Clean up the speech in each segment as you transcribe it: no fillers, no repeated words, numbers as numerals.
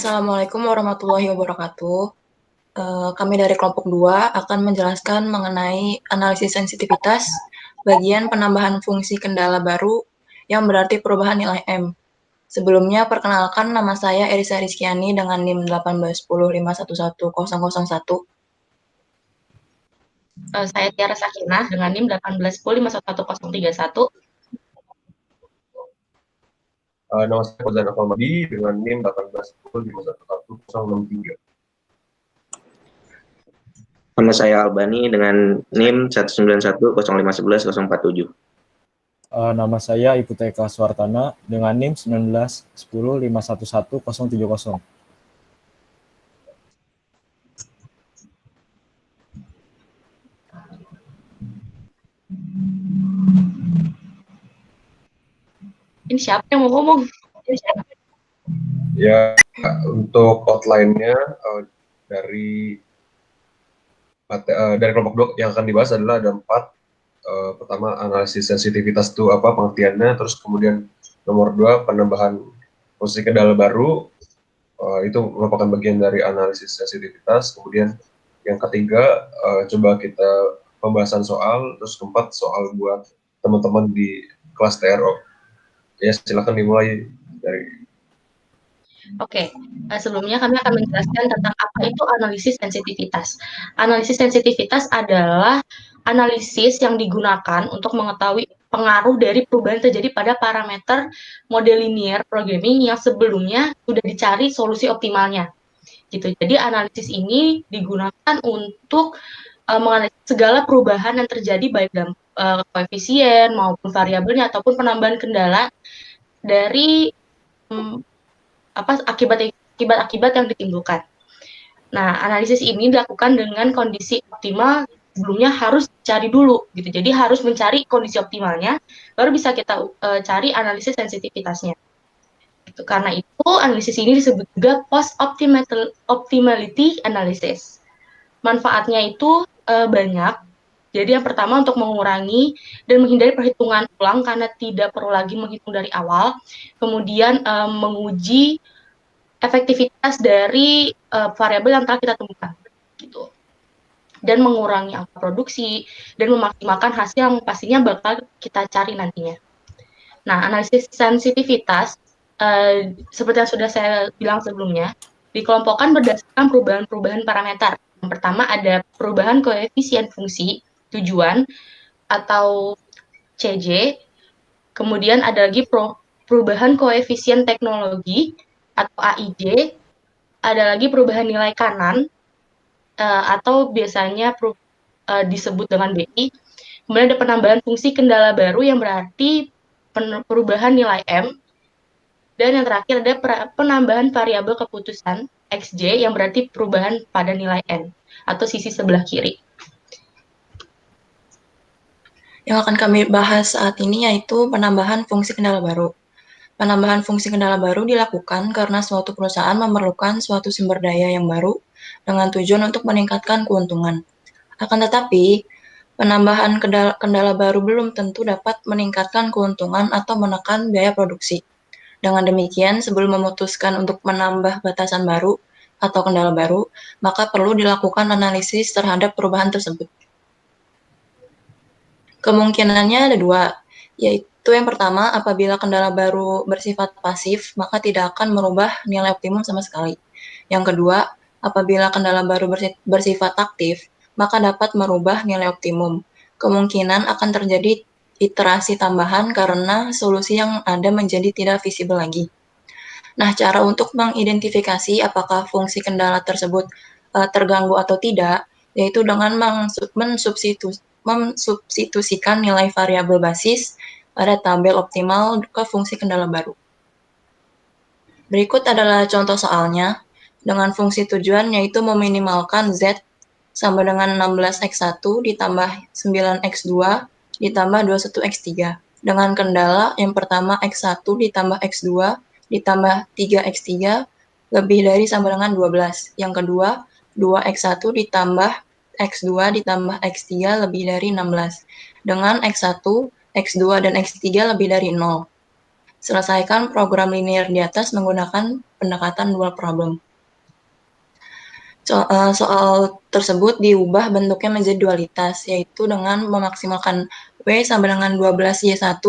Assalamualaikum warahmatullahi wabarakatuh. Kami dari kelompok 2 akan menjelaskan mengenai analisis sensitivitas bagian penambahan fungsi kendala baru yang berarti perubahan nilai M. Sebelumnya, perkenalkan nama saya Erisa Rizkiani dengan NIM 18105111001. Saya Tiara Sakinah dengan NIM 180511031. Nama saya Fauzan Afamadi dengan NIM 180511063. Nama saya Albani dengan NIM 19105111047. Nama saya Ibu TK Suartana dengan NIM 19105111070. Ini siapa yang mau ngomong? Ya, untuk outline-nya dari kelompok 2 yang akan dibahas adalah ada 4. Pertama, analisis sensitivitas itu apa pengertiannya, terus kemudian nomor 2, penambahan fungsi kendala baru, itu merupakan bagian dari analisis sensitivitas. Kemudian yang ketiga, coba kita pembahasan soal, terus keempat, soal buat teman-teman di kelas TRO. Ya, silakan dimulai dari. Oke, sebelumnya kami akan menjelaskan tentang apa itu analisis sensitivitas. Analisis sensitivitas adalah analisis yang digunakan untuk mengetahui pengaruh dari perubahan terjadi pada parameter model linear programming yang sebelumnya sudah dicari solusi optimalnya. Gitu. Jadi analisis ini digunakan untuk menganalisis segala perubahan yang terjadi baik dalam koefisien maupun variabelnya ataupun penambahan kendala dari akibat yang ditimbulkan. Nah, analisis ini dilakukan dengan kondisi optimal sebelumnya harus cari dulu gitu. Jadi harus mencari kondisi optimalnya baru bisa kita cari analisis sensitivitasnya. Gitu. Karena itu analisis ini disebut juga post optimality analysis. Manfaatnya itu banyak. Jadi yang pertama untuk mengurangi dan menghindari perhitungan ulang karena tidak perlu lagi menghitung dari awal. Kemudian menguji efektivitas dari variabel yang telah kita temukan, gitu. Dan mengurangi angka produksi dan memaksimalkan hasil yang pastinya bakal kita cari nantinya. Nah, analisis sensitivitas seperti yang sudah saya bilang sebelumnya, dikelompokkan berdasarkan perubahan-perubahan parameter. Yang pertama ada perubahan koefisien fungsi tujuan atau CJ, kemudian ada lagi perubahan koefisien teknologi atau AIJ, ada lagi perubahan nilai kanan atau biasanya disebut dengan BI, kemudian ada penambahan fungsi kendala baru yang berarti perubahan nilai M, dan yang terakhir ada penambahan variabel keputusan XJ yang berarti perubahan pada nilai N atau sisi sebelah kiri. Yang akan kami bahas saat ini yaitu penambahan fungsi kendala baru. Penambahan fungsi kendala baru dilakukan karena suatu perusahaan memerlukan suatu sumber daya yang baru dengan tujuan untuk meningkatkan keuntungan. Akan tetapi, penambahan kendala baru belum tentu dapat meningkatkan keuntungan atau menekan biaya produksi. Dengan demikian, sebelum memutuskan untuk menambah batasan baru atau kendala baru, maka perlu dilakukan analisis terhadap perubahan tersebut. Kemungkinannya ada 2, yaitu yang pertama, apabila kendala baru bersifat pasif, maka tidak akan merubah nilai optimum sama sekali. Yang kedua, apabila kendala baru bersifat aktif, maka dapat merubah nilai optimum. Kemungkinan akan terjadi iterasi tambahan karena solusi yang ada menjadi tidak visible lagi. Nah, cara untuk mengidentifikasi apakah fungsi kendala tersebut terganggu atau tidak, yaitu dengan mensubstitusikan nilai variabel basis pada tabel optimal ke fungsi kendala baru. Berikut adalah contoh soalnya dengan fungsi tujuan yaitu meminimalkan Z sama dengan 16x1 ditambah 9x2 ditambah 21x3. Dengan kendala yang pertama x1 ditambah x2 ditambah 3x3 lebih dari sama dengan 12. Yang kedua, 2x1 ditambah x2 ditambah x3 lebih dari 16. Dengan x1, x2, dan x3 lebih dari 0. Selesaikan program linear di atas menggunakan pendekatan dual problem. Soal tersebut diubah bentuknya menjadi dualitas, yaitu dengan memaksimalkan W sama dengan 12Y1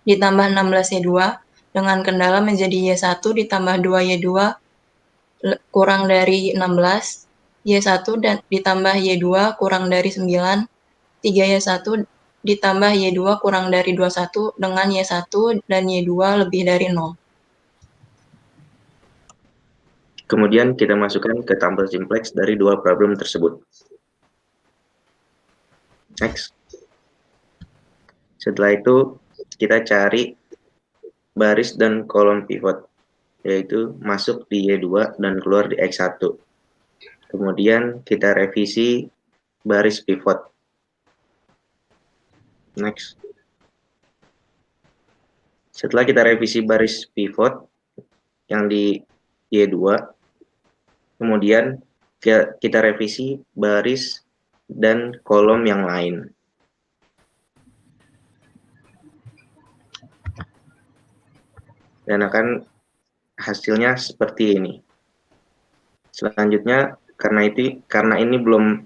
ditambah 16Y2 dengan kendala menjadi Y1 ditambah 2Y2 kurang dari 16, Y1 dan ditambah Y2 kurang dari 9, 3Y1 ditambah Y2 kurang dari 21 dengan Y1 dan Y2 lebih dari 0. Kemudian kita masukkan ke tabel simplex dari dua problem tersebut. Next. Setelah itu kita cari baris dan kolom pivot, yaitu masuk di Y2 dan keluar di X1. Kemudian kita revisi baris pivot. Next. Setelah kita revisi baris pivot yang di Y2, kemudian kita revisi baris dan kolom yang lain. Dan akan hasilnya seperti ini. Selanjutnya, karena ini belum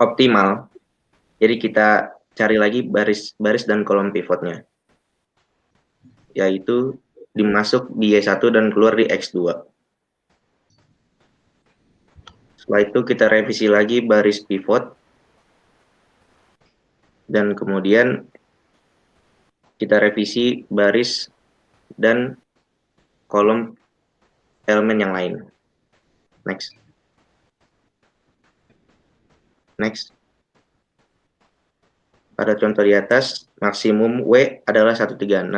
optimal, jadi kita cari lagi baris dan kolom pivotnya, yaitu dimasuk di Y1 dan keluar di X2. Setelah itu kita revisi lagi baris pivot, dan kemudian kita revisi baris dan kolom elemen yang lain. Next. Pada contoh di atas, maksimum W adalah 136,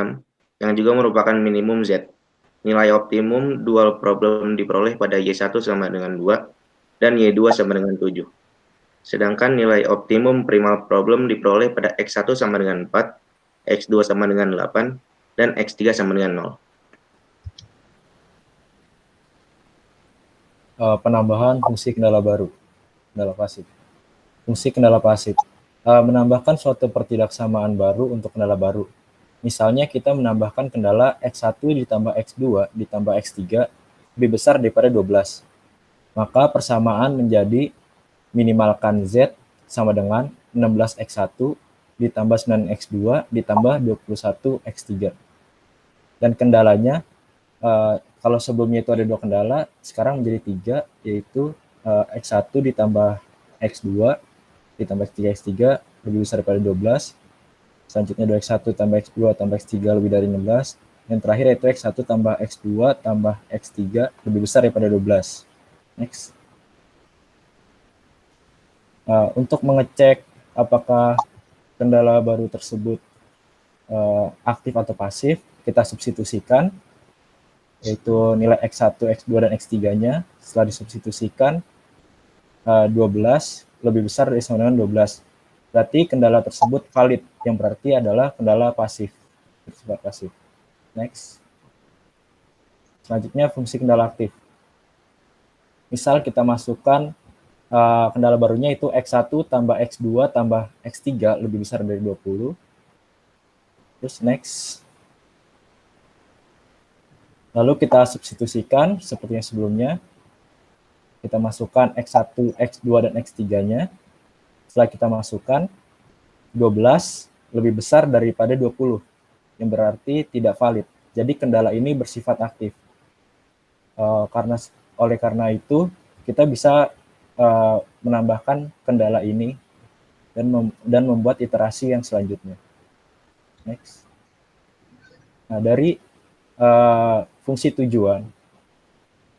yang juga merupakan minimum Z. Nilai optimum dual problem diperoleh pada Y1 sama dengan 2, dan Y2 sama dengan 7. Sedangkan nilai optimum primal problem diperoleh pada X1 sama dengan 4, X2 sama dengan 8, dan X3 sama dengan 0. Penambahan fungsi kendala baru, kendala pasif. Fungsi kendala pasif menambahkan suatu pertidaksamaan baru untuk kendala baru. Misalnya kita menambahkan kendala X1 ditambah X2 ditambah X3 lebih besar daripada 12. Maka persamaan menjadi minimalkan Z sama dengan 16X1 ditambah 9X2 ditambah 21X3. Dan kendalanya, kalau sebelumnya itu ada 2 kendala, sekarang menjadi 3, yaitu X1 ditambah X2 ditambah X3, X3 lebih besar daripada 12. Selanjutnya 2X1 tambah X2 tambah X3 lebih dari 16. Yang terakhir yaitu X1 tambah X2 tambah X3 lebih besar daripada 12. Next. Untuk mengecek apakah kendala baru tersebut aktif atau pasif, kita substitusikan, yaitu nilai X1, X2, dan X3-nya. Setelah disubstitusikan, 12 lebih besar dari sama dengan 12. Berarti kendala tersebut valid, yang berarti adalah kendala pasif, bersifat pasif. Next. Selanjutnya fungsi kendala aktif. Misal kita masukkan kendala barunya itu X1 tambah X2 tambah X3 lebih besar dari 20. Terus next. Lalu kita substitusikan seperti yang sebelumnya. Kita masukkan X1, X2, dan X3-nya. Setelah kita masukkan, 12 lebih besar daripada 20, yang berarti tidak valid. Jadi kendala ini bersifat aktif. Oleh karena itu, kita bisa menambahkan kendala ini dan membuat iterasi yang selanjutnya. Next. Nah, dari fungsi tujuan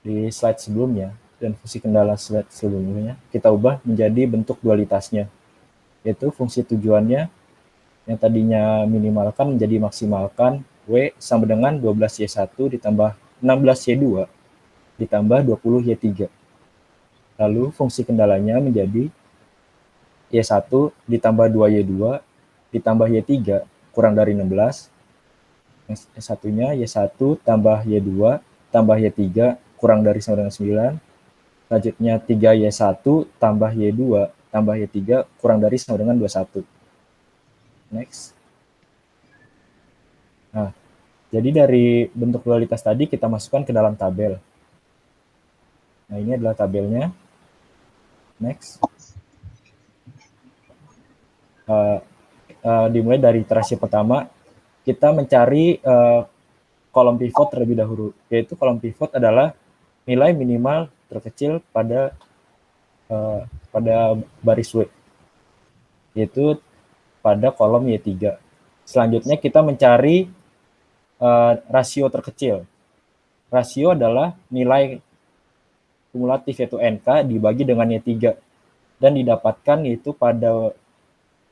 di slide sebelumnya dan fungsi kendala slide sebelumnya, kita ubah menjadi bentuk dualitasnya, yaitu fungsi tujuannya yang tadinya minimalkan menjadi maksimalkan, W sama dengan 12Y1 ditambah 16Y2 ditambah 20Y3. Lalu fungsi kendalanya menjadi Y1 ditambah 2Y2 ditambah Y3 kurang dari 16. Yang satunya Y1 tambah Y2 tambah Y3 kurang dari sama dengan 9. Selanjutnya 3Y1 tambah Y2 tambah Y3 kurang dari sama dengan 21. Next. Nah, Jadi dari bentuk dualitas tadi kita masukkan ke dalam tabel. Nah, ini adalah tabelnya. Next. Dimulai dari iterasi pertama, kita mencari kolom pivot terlebih dahulu, yaitu kolom pivot adalah nilai minimal terkecil pada baris W, yaitu pada kolom Y3. Selanjutnya kita mencari rasio terkecil. Rasio adalah nilai kumulatif yaitu NK dibagi dengan Y3 dan didapatkan yaitu pada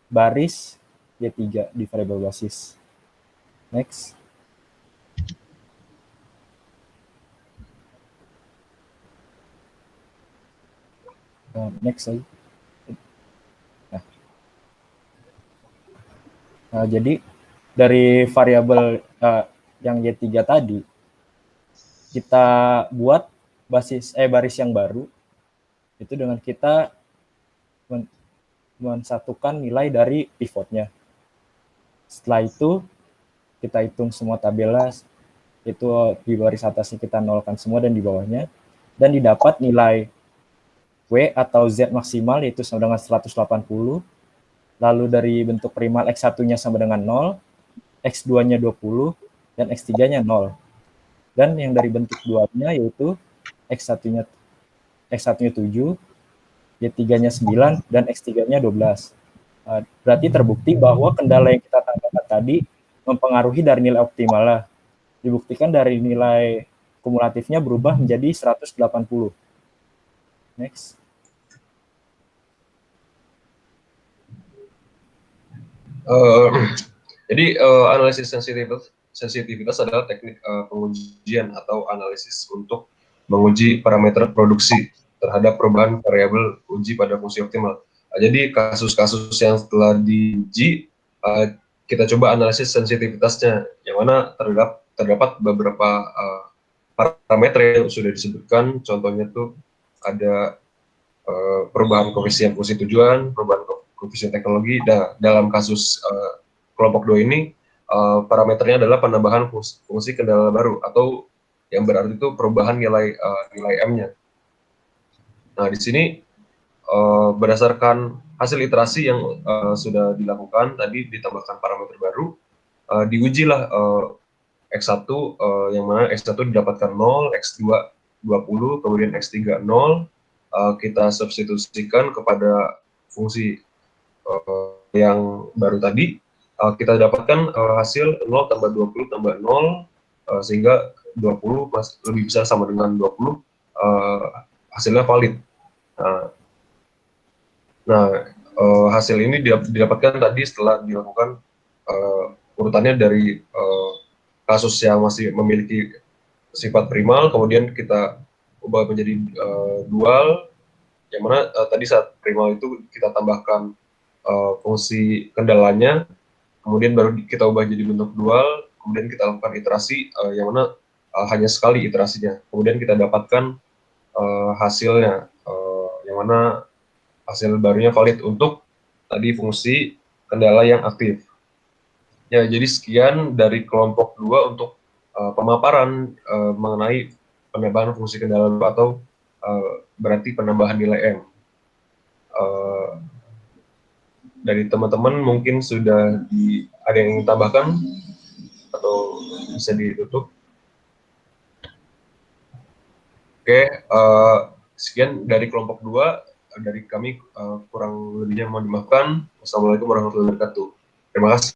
baris Y3 di variabel basis. Next. Next lagi. Nah, jadi dari variabel yang Y3 tadi, kita buat baris yang baru, itu dengan kita mensatukan nilai dari pivotnya. Setelah itu, kita hitung semua tabelnya, itu di baris atasnya kita nolkan semua dan di bawahnya, dan didapat nilai W atau Z maksimal yaitu sama dengan 180, lalu dari bentuk primal X1-nya sama dengan 0, X2-nya 20, dan X3-nya 0. Dan yang dari bentuk dualnya yaitu X1-nya 7, Y3-nya 9, dan X3-nya 12. Berarti terbukti bahwa kendala yang kita tambahkan tadi mempengaruhi dari nilai optimalnya. Dibuktikan dari nilai kumulatifnya berubah menjadi 180. Next. Jadi analisis sensitivitas adalah teknik pengujian atau analisis untuk menguji parameter produksi terhadap perubahan variabel uji pada fungsi optimal. Jadi kasus-kasus yang telah diuji kita coba analisis sensitivitasnya, yang mana terdapat beberapa parameter yang sudah disebutkan. Contohnya tuh ada perubahan koefisien fungsi tujuan, perubahan koefisien teknologi. Dalam kasus kelompok 2 ini parameternya adalah penambahan fungsi kendala baru, atau yang berarti itu perubahan nilai M-nya. Nah, di sini berdasarkan hasil iterasi yang sudah dilakukan tadi, ditambahkan parameter baru, diujilah X1 yang mana X1 didapatkan 0, X2 20, kemudian X3 0. Kita substitusikan kepada fungsi yang baru tadi, kita dapatkan hasil 0 tambah 20 tambah 0, sehingga 20 lebih besar sama dengan 20, hasilnya valid. Nah, hasil ini didapatkan tadi setelah dilakukan urutannya dari kasus yang masih memiliki sifat primal, kemudian kita ubah menjadi dual, yang mana tadi saat primal itu kita tambahkan fungsi kendalanya, kemudian baru kita ubah jadi bentuk dual, kemudian kita lakukan iterasi yang mana hanya sekali iterasinya, kemudian kita dapatkan hasilnya, yang mana hasil barunya valid untuk tadi fungsi kendala yang aktif. Ya, jadi sekian dari kelompok 2 untuk pemaparan mengenai penambahan fungsi kendala atau berarti penambahan nilai M. Dari teman-teman mungkin sudah ada yang ingin tambahkan atau bisa ditutup. Oke, sekian dari kelompok 2, dari kami kurang lebihnya mohon dimaafkan. Wassalamualaikum warahmatullahi wabarakatuh. Terima kasih.